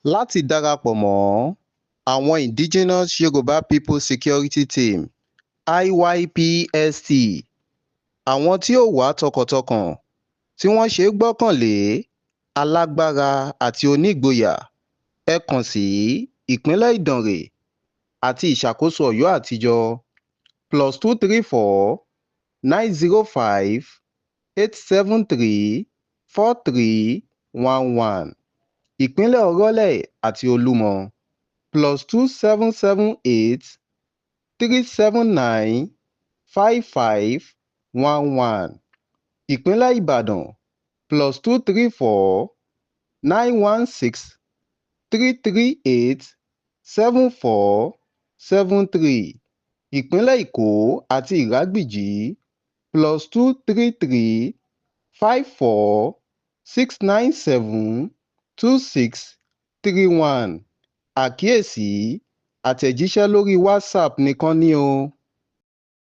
láti darapọ̀ mọ́ àwọn Indigenous Yoruba People Security Team (Iypst), àwọn tí ó wá tọkàntọkàn tí wọ́n ṣe é gbọ́kànlé, alágbára àti onígboyà, ẹ kàn sí ìpínlẹ̀ Ìdànrè àti ìṣàkóso Ọ̀yọ́ àtijọ́ +234 905 873 4311, ìpínlẹ̀ Ọ̀rọ́lẹ̀ àti Olúmọ +2778 379 5511, ìpínlẹ̀ Ìbàdàn +234 916 338 7473, ìpínlẹ̀ Èkó àti Ìrágbìjí +233 54 697 2631. Àkíyèsí: àtẹ̀jíṣẹ́ lórí WhatsApp nìkan ni o.